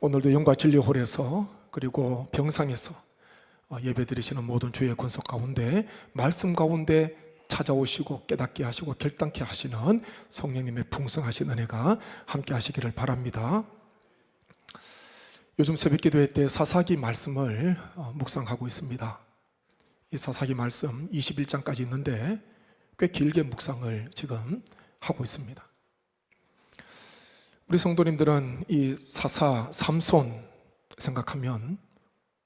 오늘도 영과 진리홀에서 그리고 병상에서 예배드리시는 모든 주의 권속 가운데 말씀 가운데 찾아오시고 깨닫게 하시고 결단케 하시는 성령님의 풍성하신 은혜가 함께 하시기를 바랍니다. 요즘 새벽기도회 때 사사기 말씀을 묵상하고 있습니다. 이 사사기 말씀 21장까지 있는데 꽤 길게 묵상을 지금 하고 있습니다. 우리 성도님들은 이 사사 삼손 생각하면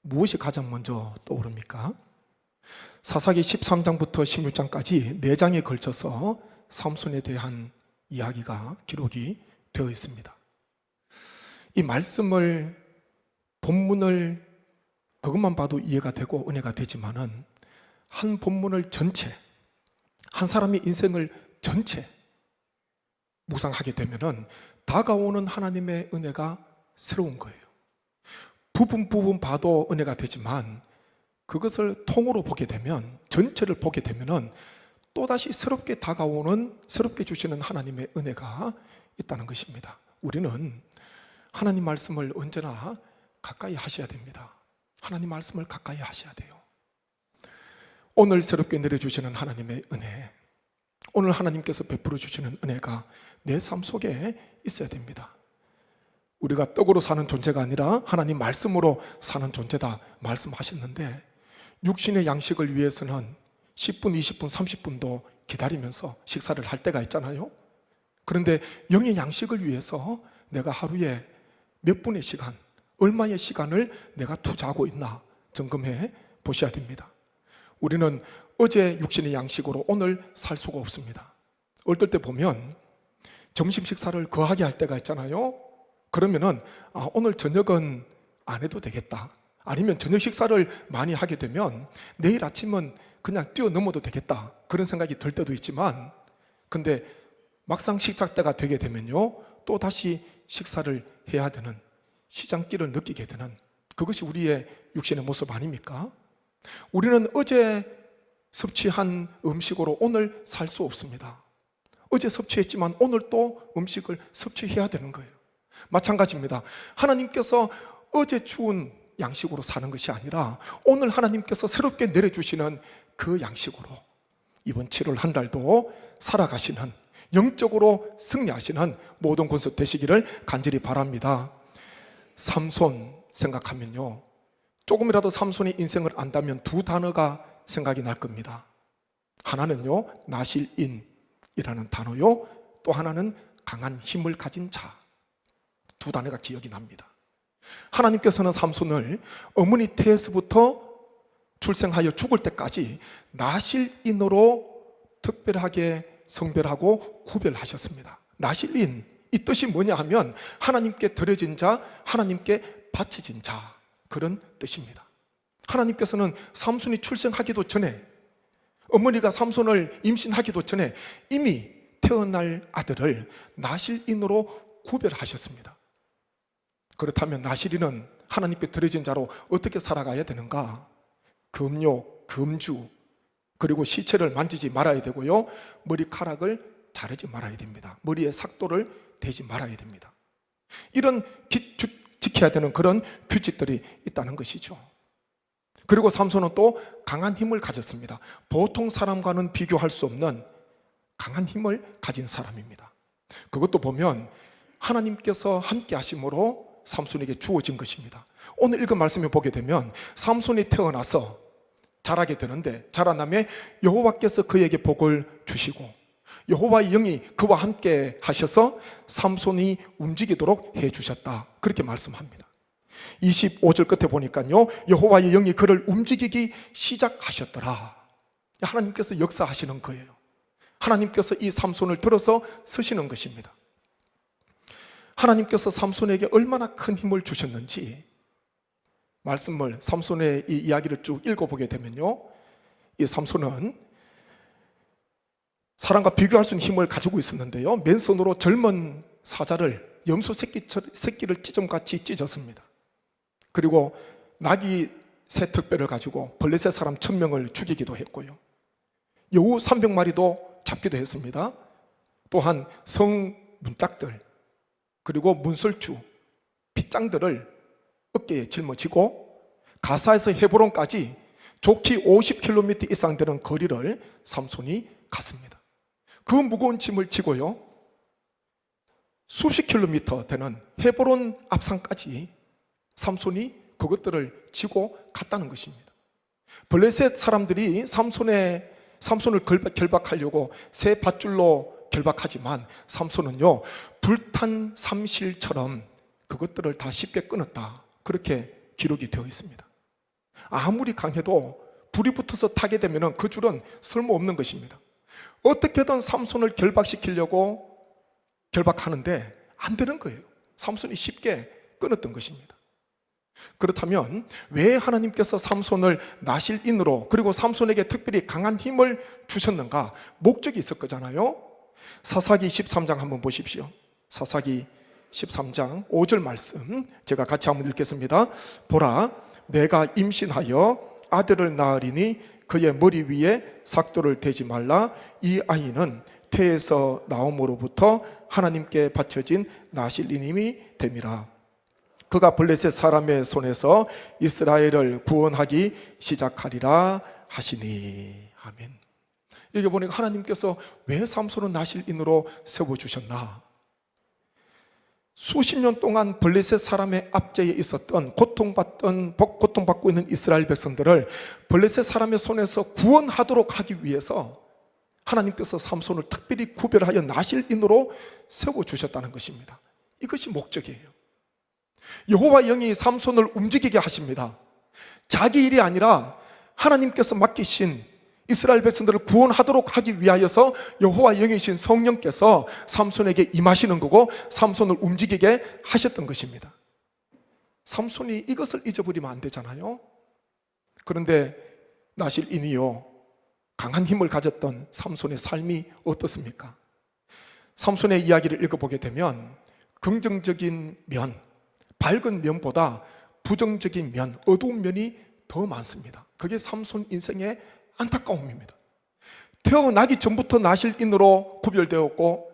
무엇이 가장 먼저 떠오릅니까? 사사기 13장부터 16장까지 4장에 걸쳐서 삼손에 대한 이야기가 기록이 되어 있습니다. 이 말씀을 본문을 그것만 봐도 이해가 되고 은혜가 되지만은 한 본문을 전체, 한 사람의 인생을 전체 묵상하게 되면은 다가오는 하나님의 은혜가 새로운 거예요. 부분 봐도 은혜가 되지만 그것을 통으로 보게 되면, 전체를 보게 되면은 또다시 새롭게 다가오는, 새롭게 주시는 하나님의 은혜가 있다는 것입니다. 우리는 하나님 말씀을 언제나 가까이 하셔야 됩니다. 하나님 말씀을 가까이 하셔야 돼요. 오늘 새롭게 내려주시는 하나님의 은혜, 오늘 하나님께서 베풀어 주시는 은혜가 내 삶 속에 있어야 됩니다. 우리가 떡으로 사는 존재가 아니라 하나님 말씀으로 사는 존재다 말씀하셨는데, 육신의 양식을 위해서는 10분, 20분, 30분도 기다리면서 식사를 할 때가 있잖아요. 그런데 영의 양식을 위해서 내가 하루에 몇 분의 시간, 얼마의 시간을 내가 투자하고 있나 점검해 보셔야 됩니다. 우리는 어제 육신의 양식으로 오늘 살 수가 없습니다. 어떨 때 보면 점심 식사를 거하게 할 때가 있잖아요. 그러면은 오늘 저녁은 안 해도 되겠다, 아니면 저녁 식사를 많이 하게 되면 내일 아침은 그냥 뛰어넘어도 되겠다, 그런 생각이 들 때도 있지만, 근데 막상 식사 때가 되게 되면요 또 다시 식사를 해야 되는, 시장길을 느끼게 되는, 그것이 우리의 육신의 모습 아닙니까? 우리는 어제 섭취한 음식으로 오늘 살 수 없습니다. 어제 섭취했지만 오늘 또 음식을 섭취해야 되는 거예요. 마찬가지입니다. 하나님께서 어제 주운 양식으로 사는 것이 아니라 오늘 하나님께서 새롭게 내려주시는 그 양식으로 이번 7월 한 달도 살아가시는, 영적으로 승리하시는 모든 권속 되시기를 간절히 바랍니다. 삼손 생각하면요, 조금이라도 삼손의 인생을 안다면 두 단어가 생각이 날 겁니다. 하나는요 나실인이라는 단어요, 또 하나는 강한 힘을 가진 자, 두 단어가 기억이 납니다. 하나님께서는 삼손을 어머니 태에서부터 출생하여 죽을 때까지 나실인으로 특별하게 성별하고 구별하셨습니다. 나실인, 이 뜻이 뭐냐 하면 하나님께 드려진 자, 하나님께 바쳐진 자, 그런 뜻입니다. 하나님께서는 삼손이 출생하기도 전에, 어머니가 삼손을 임신하기도 전에 이미 태어날 아들을 나실인으로 구별하셨습니다. 그렇다면 나실인은 하나님께 드려진 자로 어떻게 살아가야 되는가? 금욕, 금주, 그리고 시체를 만지지 말아야 되고요, 머리카락을 자르지 말아야 됩니다. 머리에 삭도를 대지 말아야 됩니다. 이런 지켜야 되는 그런 규칙들이 있다는 것이죠. 그리고 삼손은 또 강한 힘을 가졌습니다. 보통 사람과는 비교할 수 없는 강한 힘을 가진 사람입니다. 그것도 보면 하나님께서 함께 하심으로 삼손에게 주어진 것입니다. 오늘 읽은 말씀을 보게 되면 삼손이 태어나서 자라게 되는데, 자라나며 여호와께서 그에게 복을 주시고 여호와의 영이 그와 함께 하셔서 삼손이 움직이도록 해주셨다, 그렇게 말씀합니다. 25절 끝에 보니까요, 여호와의 영이 그를 움직이기 시작하셨더라. 하나님께서 역사하시는 거예요. 하나님께서 이 삼손을 들어서 쓰시는 것입니다. 하나님께서 삼손에게 얼마나 큰 힘을 주셨는지 말씀을, 삼손의 이 이야기를 쭉 읽어보게 되면요, 이 삼손은 사람과 비교할 수 있는 힘을 가지고 있었는데요, 맨손으로 젊은 사자를, 염소 새끼를 찢음같이 찢었습니다. 그리고 나귀 새 특별을 가지고 블레셋 사람 1000명을 죽이기도 했고요, 여우 300마리도 잡기도 했습니다. 또한 성 문짝들, 그리고 문설주, 빗장들을 어깨에 짊어지고 가사에서 헤브론까지 좋기 50km 이상 되는 거리를 삼손이 갔습니다. 그 무거운 짐을 지고요, 수십 킬로미터 되는 헤브론 앞산까지 삼손이 그것들을 지고 갔다는 것입니다. 블레셋 사람들이 삼손을 결박하려고 새 밧줄로 결박하지만 삼손은요, 불탄 삼실처럼 그것들을 다 쉽게 끊었다, 그렇게 기록이 되어 있습니다. 아무리 강해도 불이 붙어서 타게 되면 그 줄은 쓸모없는 것입니다. 어떻게든 삼손을 결박시키려고 결박하는데 안 되는 거예요. 삼손이 쉽게 끊었던 것입니다. 그렇다면 왜 하나님께서 삼손을 나실인으로, 그리고 삼손에게 특별히 강한 힘을 주셨는가? 목적이 있을 거잖아요. 사사기 13장 한번 보십시오. 사사기 13장 5절 말씀 제가 같이 한번 읽겠습니다. 보라, 내가 임신하여 아들을 낳으리니 그의 머리 위에 삭도를 대지 말라. 이 아이는 태에서 나옴으로부터 하나님께 바쳐진 나실인임이 됨이라. 그가 블레셋 사람의 손에서 이스라엘을 구원하기 시작하리라 하시니. 아멘. 여기 보니까 하나님께서 왜 삼손을 나실인으로 세워주셨나? 수십 년 동안 블레셋 사람의 압제에 있었던 고통받고 있는 이스라엘 백성들을 블레셋 사람의 손에서 구원하도록 하기 위해서 하나님께서 삼손을 특별히 구별하여 나실인으로 세워주셨다는 것입니다. 이것이 목적이에요. 여호와 영이 삼손을 움직이게 하십니다. 자기 일이 아니라 하나님께서 맡기신 이스라엘 백성들을 구원하도록 하기 위하여서 여호와 영이신 성령께서 삼손에게 임하시는 거고 삼손을 움직이게 하셨던 것입니다. 삼손이 이것을 잊어버리면 안 되잖아요. 그런데 나실인이요, 강한 힘을 가졌던 삼손의 삶이 어떻습니까? 삼손의 이야기를 읽어보게 되면 긍정적인 면, 밝은 면보다 부정적인 면, 어두운 면이 더 많습니다. 그게 삼손 인생의 안타까움입니다. 태어나기 전부터 나실인으로 구별되었고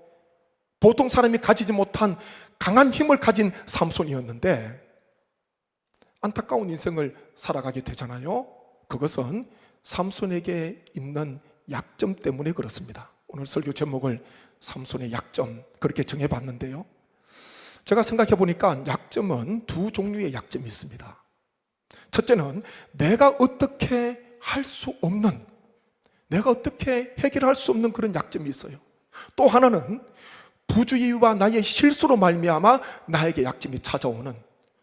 보통 사람이 가지지 못한 강한 힘을 가진 삼손이었는데 안타까운 인생을 살아가게 되잖아요. 그것은 삼손에게 있는 약점 때문에 그렇습니다. 오늘 설교 제목을 삼손의 약점, 그렇게 정해봤는데요, 제가 생각해 보니까 약점은 두 종류의 약점이 있습니다. 첫째는 내가 어떻게 할 수 없는, 내가 어떻게 해결할 수 없는 그런 약점이 있어요. 또 하나는 부주의와 나의 실수로 말미암아 나에게 약점이 찾아오는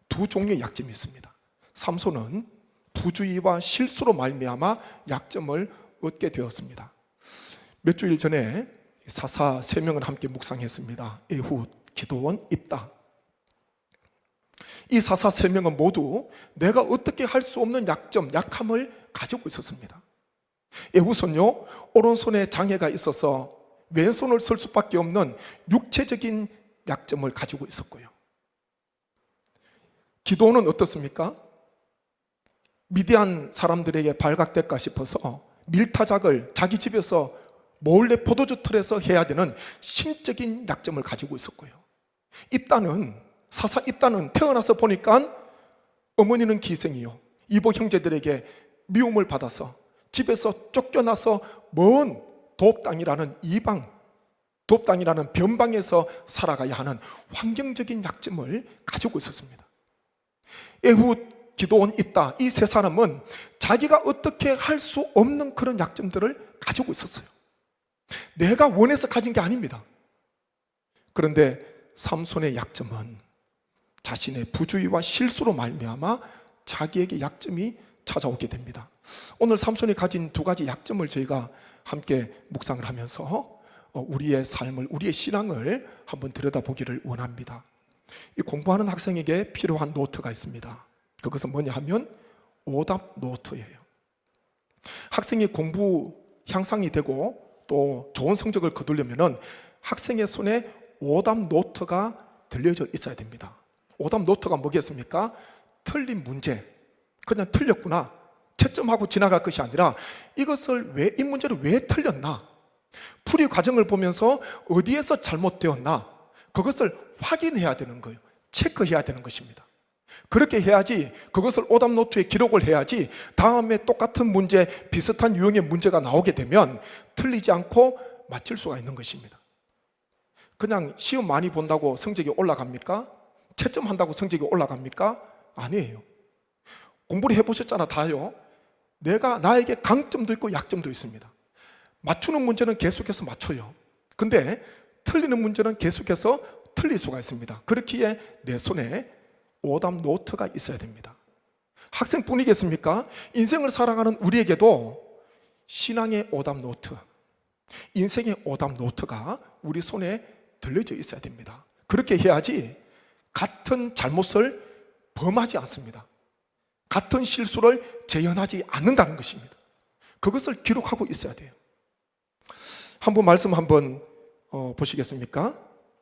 두 종류의 약점이 있습니다. 삼손은 부주의와 실수로 말미암아 약점을 얻게 되었습니다. 몇 주일 전에 사사 3명을 함께 묵상했습니다. 에훗, 기드온, 입다. 이 사사 3명은 모두 내가 어떻게 할 수 없는 약점, 약함을 가지고 있었습니다. 에훗은요, 오른손에 장애가 있어서 왼손을 쓸 수밖에 없는 육체적인 약점을 가지고 있었고요. 기드온은 어떻습니까? 미디안 사람들에게 발각될까 싶어서 밀타작을 자기 집에서 몰래 포도주 틀에서 해야 되는 심적인 약점을 가지고 있었고요. 사사 입다는 태어나서 보니까 어머니는 기생이요, 이복 형제들에게 미움을 받아서 집에서 쫓겨나서 먼 돕당이라는 돕당이라는 변방에서 살아가야 하는 환경적인 약점을 가지고 있었습니다. 에훗, 기드온, 입다, 이 세 사람은 자기가 어떻게 할 수 없는 그런 약점들을 가지고 있었어요. 내가 원해서 가진 게 아닙니다. 그런데 삼손의 약점은 자신의 부주의와 실수로 말미암아 자기에게 약점이 찾아오게 됩니다. 오늘 삼손이 가진 두 가지 약점을 저희가 함께 묵상을 하면서 우리의 삶을, 우리의 신앙을 한번 들여다보기를 원합니다. 이 공부하는 학생에게 필요한 노트가 있습니다. 그것은 뭐냐 하면 오답 노트예요. 학생이 공부 향상이 되고 또 좋은 성적을 거두려면 학생의 손에 오답 노트가 들려져 있어야 됩니다. 오답 노트가 뭐겠습니까? 틀린 문제, 그냥 틀렸구나, 채점하고 지나갈 것이 아니라 이것을 이 문제를 왜 틀렸나, 풀이 과정을 보면서 어디에서 잘못되었나, 그것을 확인해야 되는 거예요. 체크해야 되는 것입니다. 그렇게 해야지, 그것을 오답노트에 기록을 해야지 다음에 똑같은 문제, 비슷한 유형의 문제가 나오게 되면 틀리지 않고 맞출 수가 있는 것입니다. 그냥 시험 많이 본다고 성적이 올라갑니까? 채점 한다고 성적이 올라갑니까? 아니에요. 공부를 해보셨잖아, 다요. 나에게 강점도 있고 약점도 있습니다. 맞추는 문제는 계속해서 맞춰요. 근데 틀리는 문제는 계속해서 틀릴 수가 있습니다. 그렇기에 내 손에 오답 노트가 있어야 됩니다. 학생뿐이겠습니까? 인생을 살아가는 우리에게도 신앙의 오답 노트, 인생의 오답 노트가 우리 손에 들려져 있어야 됩니다. 그렇게 해야지 같은 잘못을 범하지 않습니다. 같은 실수를 재현하지 않는다는 것입니다. 그것을 기록하고 있어야 돼요. 말씀 한번 보시겠습니까?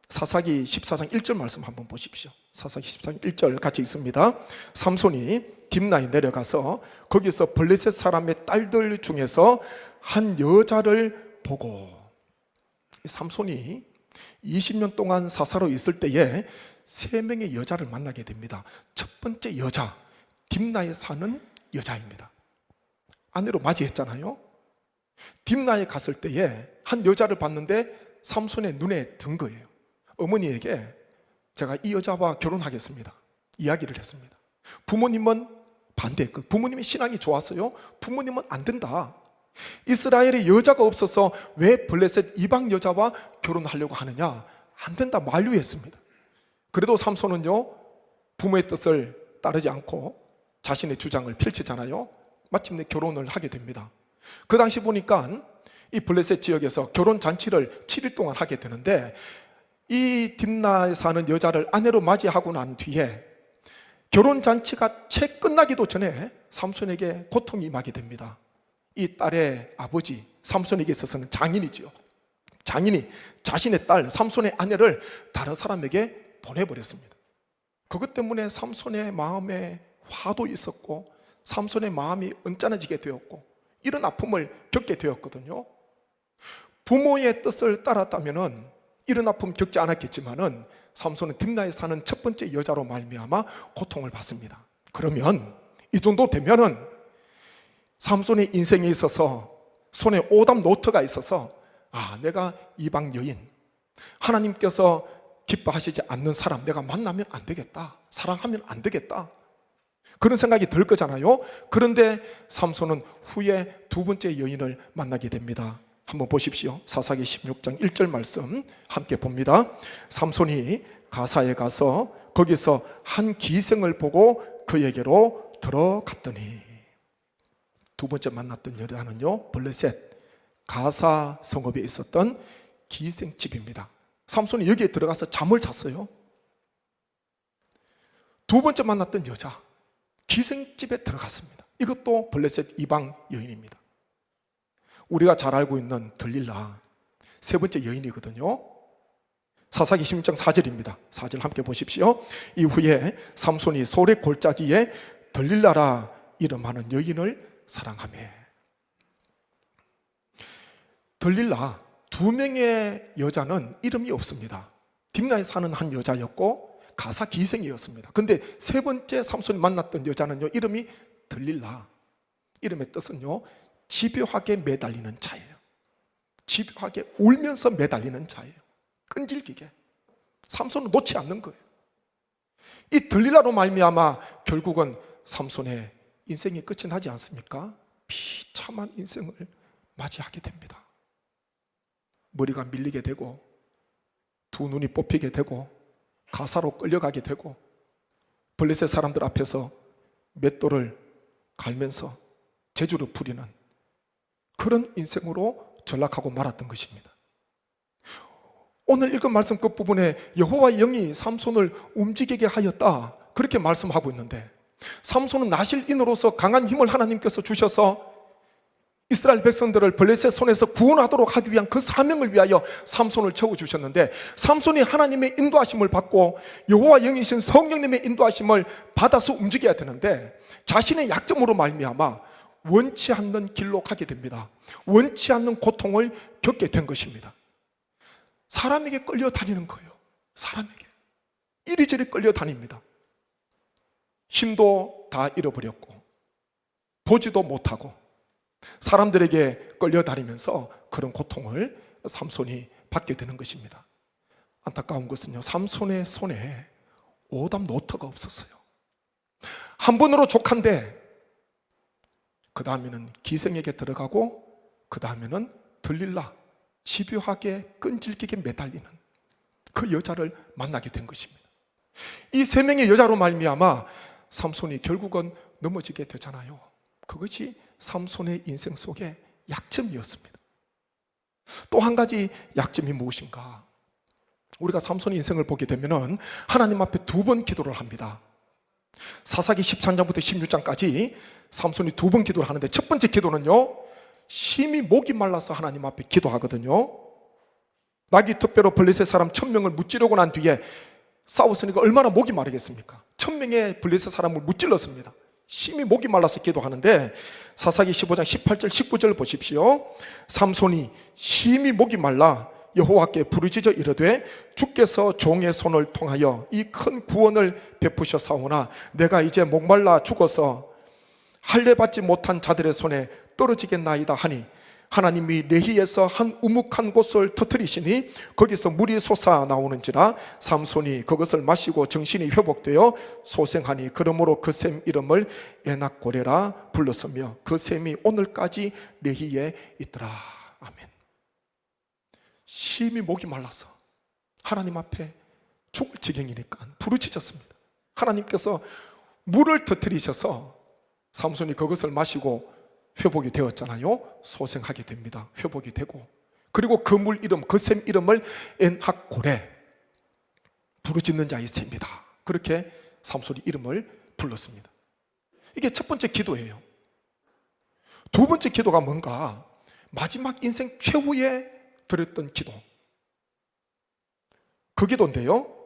사사기 14장 1절 말씀 한번 보십시오. 사사기 14장 1절 같이 있습니다. 삼손이 딥나에 내려가서 거기서 블레셋 사람의 딸들 중에서 한 여자를 보고, 삼손이 20년 동안 사사로 있을 때에 3명의 여자를 만나게 됩니다. 첫 번째 여자, 딥나에 사는 여자입니다. 아내로 맞이했잖아요. 딥나에 갔을 때에 한 여자를 봤는데 삼손의 눈에 든 거예요. 어머니에게 제가 이 여자와 결혼하겠습니다 이야기를 했습니다. 부모님은 반대했고, 부모님의 신앙이 좋았어요. 부모님은 안 된다. 이스라엘에 여자가 없어서 왜 블레셋 이방 여자와 결혼하려고 하느냐, 안 된다 만류했습니다. 그래도 삼손은요, 부모의 뜻을 따르지 않고 자신의 주장을 펼치잖아요. 마침내 결혼을 하게 됩니다. 그 당시 보니까 이 블레셋 지역에서 결혼 잔치를 7일 동안 하게 되는데, 이 딥나에 사는 여자를 아내로 맞이하고 난 뒤에 결혼 잔치가 채 끝나기도 전에 삼손에게 고통이 임하게 됩니다. 이 딸의 아버지, 삼손에게 있어서는 장인이지요. 장인이 자신의 딸, 삼손의 아내를 다른 사람에게 보내버렸습니다. 그것 때문에 삼손의 마음에 화도 있었고 삼손의 마음이 언짢아지게 되었고 이런 아픔을 겪게 되었거든요. 부모의 뜻을 따랐다면 이런 아픔 겪지 않았겠지만은 삼손은 딥나에 사는 첫 번째 여자로 말미암아 고통을 받습니다. 그러면 이 정도 되면은 삼손의 인생에 있어서 손에 오답 노트가 있어서, 내가 이방 여인, 하나님께서 기뻐하시지 않는 사람 내가 만나면 안 되겠다, 사랑하면 안 되겠다, 그런 생각이 들 거잖아요. 그런데 삼손은 후에 두 번째 여인을 만나게 됩니다. 한번 보십시오. 사사기 16장 1절 말씀 함께 봅니다. 삼손이 가사에 가서 거기서 한 기생을 보고 그에게로 들어갔더니, 두 번째 만났던 여자는요, 블레셋 가사 성읍에 있었던 기생집입니다. 삼손이 여기에 들어가서 잠을 잤어요. 두 번째 만났던 여자, 기생집에 들어갔습니다. 이것도 블레셋 이방 여인입니다. 우리가 잘 알고 있는 들릴라, 세 번째 여인이거든요. 사사기 16장 4절입니다. 4절 함께 보십시오. 이후에 삼손이 소래 골짜기에 들릴라라 이름하는 여인을 사랑하며. 들릴라, 두 명의 여자는 이름이 없습니다. 딥나에 사는 한 여자였고 가사 기생이었습니다. 근데 세 번째 삼손이 만났던 여자는요, 이름이 들릴라. 이름의 뜻은요, 집요하게 매달리는 자예요. 집요하게 울면서 매달리는 자예요. 끈질기게. 삼손은 놓지 않는 거예요. 이 들릴라로 말미암아 결국은 삼손의 인생이 끝이 나지 않습니까? 비참한 인생을 맞이하게 됩니다. 머리가 밀리게 되고 두 눈이 뽑히게 되고 가사로 끌려가게 되고 블레셋 사람들 앞에서 맷돌을 갈면서 재주를 부리는 그런 인생으로 전락하고 말았던 것입니다. 오늘 읽은 말씀 끝부분에 여호와의 영이 삼손을 움직이게 하였다, 그렇게 말씀하고 있는데, 삼손은 나실인으로서 강한 힘을 하나님께서 주셔서 이스라엘 백성들을 블레셋 손에서 구원하도록 하기 위한 그 사명을 위하여 삼손을 채워주셨는데, 삼손이 하나님의 인도하심을 받고 여호와 영이신 성령님의 인도하심을 받아서 움직여야 되는데, 자신의 약점으로 말미암아 원치 않는 길로 가게 됩니다. 원치 않는 고통을 겪게 된 것입니다. 사람에게 끌려다니는 거예요. 사람에게. 이리저리 끌려다닙니다. 힘도 다 잃어버렸고 보지도 못하고 사람들에게 끌려다니면서 그런 고통을 삼손이 받게 되는 것입니다. 안타까운 것은요, 삼손의 손에 오답 노트가 없었어요. 한 번으로 족한데 그 다음에는 기생에게 들어가고 그 다음에는 들릴라 집요하게 끈질기게 매달리는 그 여자를 만나게 된 것입니다. 이 세 명의 여자로 말미암아 삼손이 결국은 넘어지게 되잖아요. 그것이 삼손의 인생 속의 약점이었습니다. 또 한 가지 약점이 무엇인가? 우리가 삼손의 인생을 보게 되면 하나님 앞에 두 번 기도를 합니다. 사사기 13장부터 16장까지 삼손이 두 번 기도를 하는데, 첫 번째 기도는요, 심히 목이 말라서 하나님 앞에 기도하거든요. 나귀 턱뼈로 블레셋 사람 1000명을 무찌르고 난 뒤에 싸웠으니까 얼마나 목이 마르겠습니까? 1000명의 블레셋 사람을 무찔렀습니다. 심히 목이 말라서 기도하는데, 사사기 15장 18절 19절 보십시오. 삼손이 심히 목이 말라 여호와께 부르짖어 이르되 주께서 종의 손을 통하여 이 큰 구원을 베푸셨사오나 내가 이제 목말라 죽어서 할례 받지 못한 자들의 손에 떨어지겠나이다 하니, 하나님이 레히에서 한 우묵한 곳을 터뜨리시니 거기서 물이 솟아 나오는지라 삼손이 그것을 마시고 정신이 회복되어 소생하니 그러므로 그 샘 이름을 에낙고레라 불렀으며 그 샘이 오늘까지 레히에 있더라. 아멘. 심히 목이 말라서 하나님 앞에 죽을 지경이니까 부르짖었습니다. 하나님께서 물을 터뜨리셔서 삼손이 그것을 마시고 회복이 되었잖아요. 소생하게 됩니다. 회복이 되고, 그리고 그 물 이름, 그 샘 이름을 엔학고레, 부르짖는 자의 샘이다, 그렇게 삼손이 이름을 불렀습니다. 이게 첫 번째 기도예요. 두 번째 기도가 뭔가? 마지막 인생 최후에 드렸던 기도, 그 기도인데요,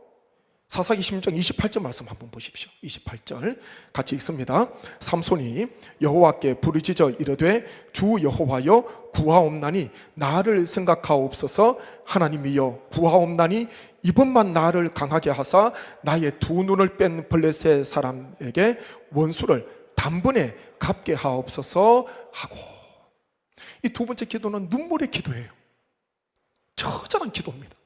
사사기 16장 28절 말씀 한번 보십시오. 28절 같이 읽습니다. 삼손이 여호와께 부르짖어 이르되 주 여호와여 구하옵나니 나를 생각하옵소서. 하나님이여 구하옵나니 이번만 나를 강하게 하사 나의 두 눈을 뺀 블레셋 사람에게 원수를 단번에 갚게 하옵소서 하고, 이 두 번째 기도는 눈물의 기도예요. 처절한 기도입니다.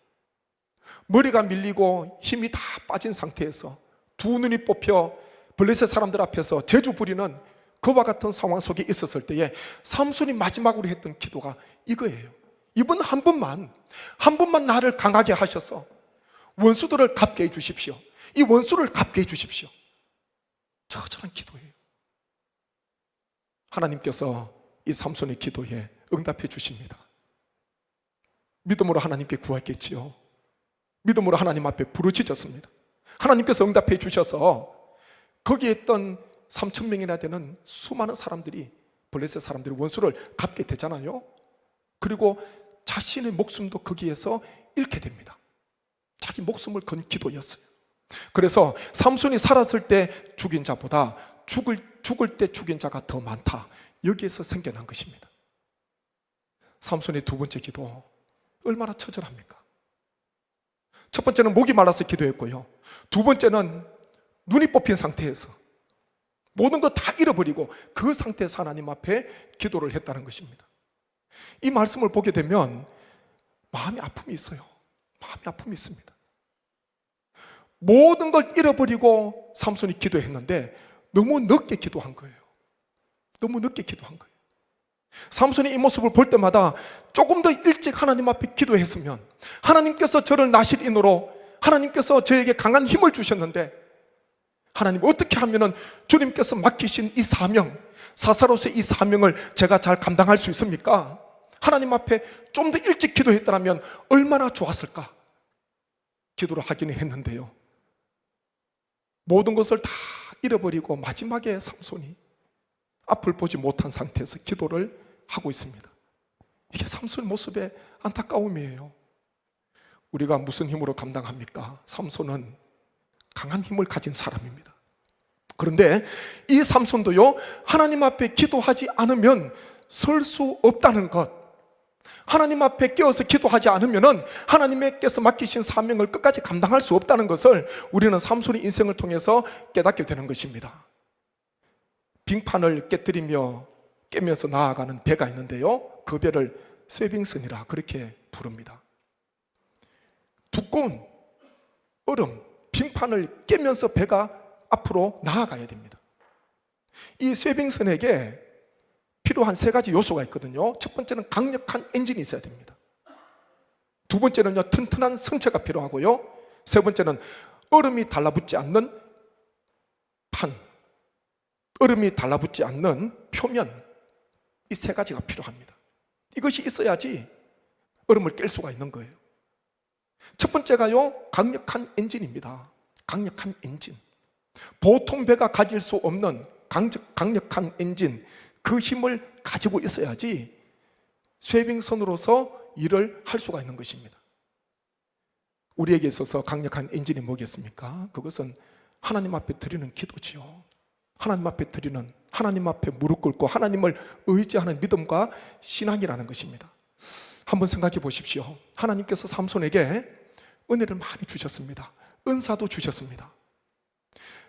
머리가 밀리고 힘이 다 빠진 상태에서 두 눈이 뽑혀 블레셋 사람들 앞에서 제주 부리는 그와 같은 상황 속에 있었을 때에 삼손이 마지막으로 했던 기도가 이거예요. 이번 한 번만 나를 강하게 하셔서 원수들을 갚게 해주십시오. 이 원수를 갚게 해주십시오. 처절한 기도예요. 하나님께서 이 삼손의 기도에 응답해 주십니다. 믿음으로 하나님께 구했겠지요. 믿음으로 하나님 앞에 부르짖었습니다. 하나님께서 응답해 주셔서 거기에 있던 3000명이나 되는 수많은 사람들이, 블레셋 사람들이 원수를 갚게 되잖아요. 그리고 자신의 목숨도 거기에서 잃게 됩니다. 자기 목숨을 건 기도였어요. 그래서 삼손이 살았을 때 죽인 자보다 죽을 때 죽인 자가 더 많다, 여기에서 생겨난 것입니다. 삼손의 두 번째 기도 얼마나 처절합니까? 첫 번째는 목이 말라서 기도했고요, 두 번째는 눈이 뽑힌 상태에서 모든 것 다 잃어버리고 그 상태에서 하나님 앞에 기도를 했다는 것입니다. 이 말씀을 보게 되면 마음의 아픔이 있어요. 마음의 아픔이 있습니다. 모든 걸 잃어버리고 삼손이 기도했는데 너무 늦게 기도한 거예요. 너무 늦게 기도한 거예요. 삼손이 이 모습을 볼 때마다 조금 더 일찍 하나님 앞에 기도했으면, 하나님께서 저를 나실인으로 하나님께서 저에게 강한 힘을 주셨는데 하나님 어떻게 하면 주님께서 맡기신 이 사명, 사사로서의 이 사명을 제가 잘 감당할 수 있습니까? 하나님 앞에 좀 더 일찍 기도했더라면 얼마나 좋았을까? 기도를 하기는 했는데요, 모든 것을 다 잃어버리고 마지막에 삼손이 앞을 보지 못한 상태에서 기도를 하고 있습니다. 이게 삼손의 모습의 안타까움이에요. 우리가 무슨 힘으로 감당합니까? 삼손은 강한 힘을 가진 사람입니다. 그런데 이 삼손도요, 하나님 앞에 기도하지 않으면 설 수 없다는 것, 하나님 앞에 깨어서 기도하지 않으면 하나님께서 맡기신 사명을 끝까지 감당할 수 없다는 것을 우리는 삼손의 인생을 통해서 깨닫게 되는 것입니다. 빙판을 깨뜨리며 깨면서 나아가는 배가 있는데요, 그 배를 쇠빙선이라 그렇게 부릅니다. 두꺼운 얼음, 빙판을 깨면서 배가 앞으로 나아가야 됩니다. 이 쇠빙선에게 필요한 세 가지 요소가 있거든요. 첫 번째는 강력한 엔진이 있어야 됩니다. 두 번째는요, 튼튼한 선체가 필요하고요. 세 번째는 얼음이 달라붙지 않는 판, 얼음이 달라붙지 않는 표면, 이 세 가지가 필요합니다. 이것이 있어야지 얼음을 깰 수가 있는 거예요. 첫 번째가요, 강력한 엔진입니다. 강력한 엔진. 보통 배가 가질 수 없는 강력한 엔진, 그 힘을 가지고 있어야지 쇠빙선으로서 일을 할 수가 있는 것입니다. 우리에게 있어서 강력한 엔진이 뭐겠습니까? 그것은 하나님 앞에 드리는 기도지요. 하나님 앞에 드리는, 하나님 앞에 무릎 꿇고 하나님을 의지하는 믿음과 신앙이라는 것입니다. 한번 생각해 보십시오. 하나님께서 삼손에게 은혜를 많이 주셨습니다. 은사도 주셨습니다.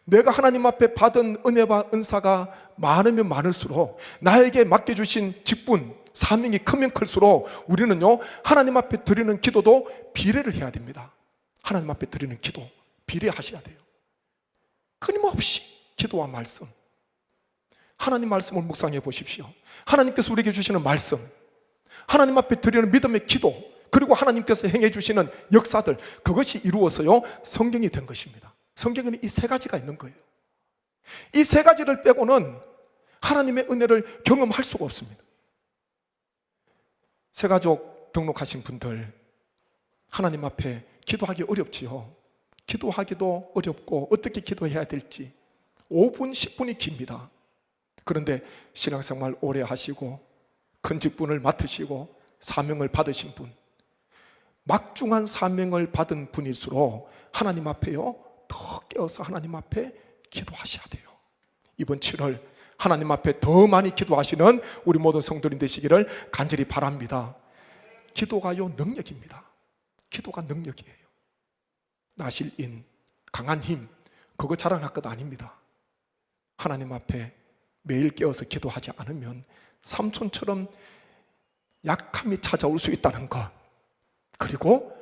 내가 하나님 앞에 받은 은혜와 은사가 많으면 많을수록, 나에게 맡겨주신 직분, 사명이 크면 클수록 우리는요, 하나님 앞에 드리는 기도도 비례를 해야 됩니다. 하나님 앞에 드리는 기도 비례하셔야 돼요. 끊임없이 기도와 말씀, 하나님 말씀을 묵상해 보십시오. 하나님께서 우리에게 주시는 말씀, 하나님 앞에 드리는 믿음의 기도, 그리고 하나님께서 행해 주시는 역사들, 그것이 이루어서요 성경이 된 것입니다. 성경에는 이 세 가지가 있는 거예요. 이 세 가지를 빼고는 하나님의 은혜를 경험할 수가 없습니다. 새가족 등록하신 분들, 하나님 앞에 기도하기 어렵지요. 기도하기도 어렵고 어떻게 기도해야 될지 5분, 10분이 깁니다. 그런데 신앙생활 오래 하시고 큰 직분을 맡으시고 사명을 받으신 분, 막중한 사명을 받은 분일수록 하나님 앞에요 더 깨어서 하나님 앞에 기도하셔야 돼요. 이번 7월 하나님 앞에 더 많이 기도하시는 우리 모든 성도님 되시기를 간절히 바랍니다. 기도가요 능력입니다. 기도가 능력이에요. 나실인, 강한 힘, 그거 자랑할 것 아닙니다. 하나님 앞에 매일 깨어서 기도하지 않으면 삼손처럼 약함이 찾아올 수 있다는 것, 그리고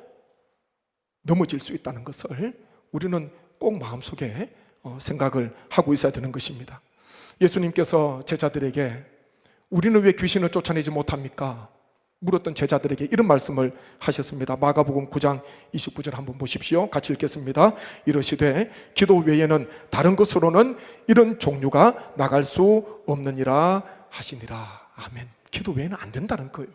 넘어질 수 있다는 것을 우리는 꼭 마음속에 생각을 하고 있어야 되는 것입니다. 예수님께서 제자들에게 우리는 왜 귀신을 쫓아내지 못합니까? 물었던 제자들에게 이런 말씀을 하셨습니다. 마가복음 9장 29절 한번 보십시오. 같이 읽겠습니다. 이러시되 기도 외에는 다른 것으로는 이런 종류가 나갈 수 없느니라 하시니라. 아멘. 기도 외에는 안 된다는 거예요.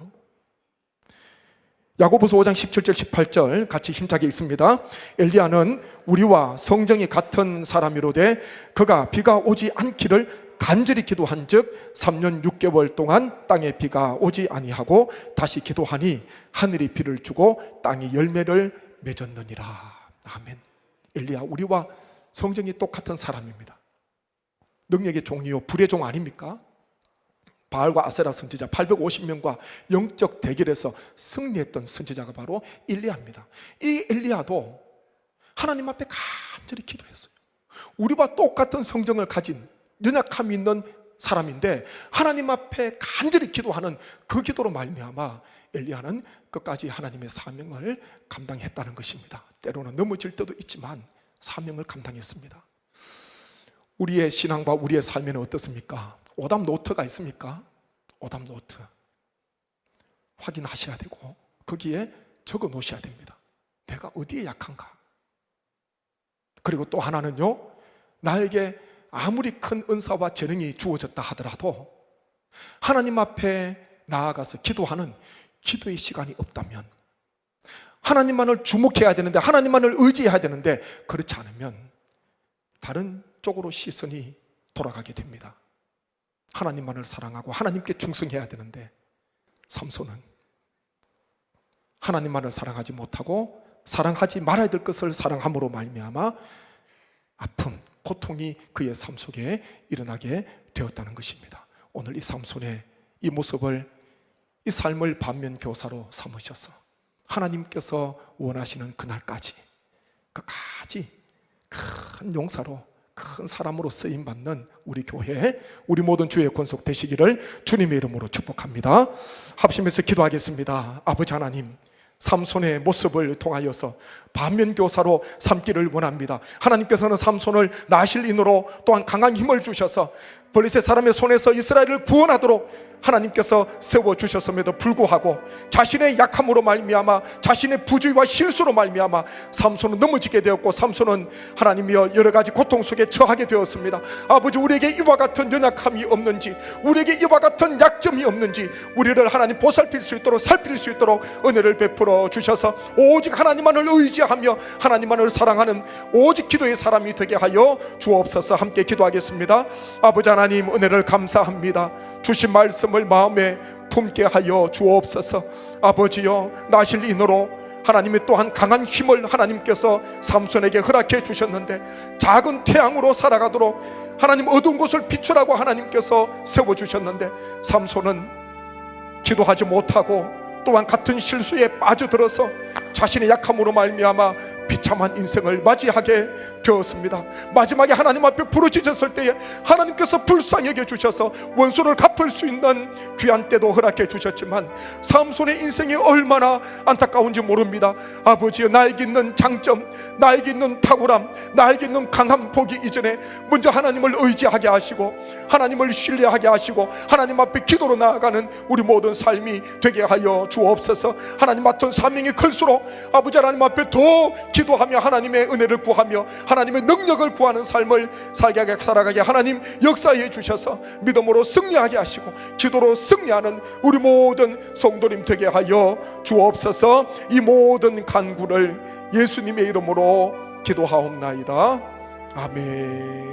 야고보서 5장 17절 18절 같이 힘차게 읽습니다. 엘리야는 우리와 성정이 같은 사람이로되 그가 비가 오지 않기를 간절히 기도한즉 3년 6개월 동안 땅에 비가 오지 아니하고 다시 기도하니 하늘이 비를 주고 땅이 열매를 맺었느니라. 아멘. 엘리야, 우리와 성정이 똑같은 사람입니다. 능력의 종이요 불의 종 아닙니까? 바알과 아세라 선지자 850명과 영적 대결에서 승리했던 선지자가 바로 엘리야입니다. 이 엘리야도 하나님 앞에 간절히 기도했어요. 우리와 똑같은 성정을 가진 연약함이 있는 사람인데 하나님 앞에 간절히 기도하는 그 기도로 말미암아 엘리야는 끝까지 하나님의 사명을 감당했다는 것입니다. 때로는 넘어질 때도 있지만 사명을 감당했습니다. 우리의 신앙과 우리의 삶에는 어떻습니까? 오답 노트가 있습니까? 오답 노트 확인하셔야 되고 거기에 적어 놓으셔야 됩니다. 내가 어디에 약한가? 그리고 또 하나는요, 나에게 아무리 큰 은사와 재능이 주어졌다 하더라도 하나님 앞에 나아가서 기도하는 기도의 시간이 없다면, 하나님만을 주목해야 되는데, 하나님만을 의지해야 되는데 그렇지 않으면 다른 쪽으로 시선이 돌아가게 됩니다. 하나님만을 사랑하고 하나님께 충성해야 되는데 삼손은 하나님만을 사랑하지 못하고 사랑하지 말아야 될 것을 사랑함으로 말미암아 아픔, 고통이 그의 삶 속에 일어나게 되었다는 것입니다. 오늘 이 삼손의 이 모습을 이 삶을 반면교사로 삼으셔서 하나님께서 원하시는 그날까지 끝까지 큰 용사로, 큰 사람으로 쓰임받는 우리 교회, 우리 모든 주의 권속 되시기를 주님의 이름으로 축복합니다. 합심해서 기도하겠습니다. 아버지 하나님, 삼손의 모습을 통하여서 반면교사로 삼기를 원합니다. 하나님께서는 삼손을 나실인으로 또한 강한 힘을 주셔서 블레셋 사람의 손에서 이스라엘을 구원하도록 하나님께서 세워주셨음에도 불구하고 자신의 약함으로 말미암아, 자신의 부주의와 실수로 말미암아 삼손은 넘어지게 되었고, 삼손은 하나님이여 여러 가지 고통 속에 처하게 되었습니다. 아버지, 우리에게 이와 같은 연약함이 없는지, 우리에게 이와 같은 약점이 없는지 우리를 하나님 보살필 수 있도록, 살필 수 있도록 은혜를 베풀어 주셔서 오직 하나님만을 의지하며 하나님만을 사랑하는 오직 기도의 사람이 되게 하여 주옵소서. 함께 기도하겠습니다. 아버지 하나님, 은혜를 감사합니다. 주신 말씀을 마음에 품게 하여 주옵소서. 아버지여, 나실인으로 하나님이 또한 강한 힘을 하나님께서 삼손에게 허락해 주셨는데, 작은 태양으로 살아가도록 하나님 어두운 곳을 비추라고 하나님께서 세워주셨는데, 삼손은 기도하지 못하고 또한 같은 실수에 빠져들어서 자신의 약함으로 말미암아 비참한 인생을 맞이하게 되었습니다. 마지막에 하나님 앞에 부르짖었을 때에 하나님께서 불쌍히 여겨주셔서 원수를 갚을 수 있는 귀한 때도 허락해 주셨지만 삼손의 인생이 얼마나 안타까운지 모릅니다. 아버지여, 나에게 있는 장점, 나에게 있는 탁월함, 나에게 있는 강함 보기 이전에 먼저 하나님을 의지하게 하시고 하나님을 신뢰하게 하시고 하나님 앞에 기도로 나아가는 우리 모든 삶이 되게 하여 주옵소서. 하나님 맡은 사명이 클수록 아버지 하나님 앞에 더 기도하며 하나님의 은혜를 구하며 하나님의 능력을 구하는 삶을 살아가게 하나님 역사해 주셔서 믿음으로 승리하게 하시고 기도로 승리하는 우리 모든 성도님 되게 하여 주옵소서. 이 모든 간구를 예수님의 이름으로 기도하옵나이다. 아멘.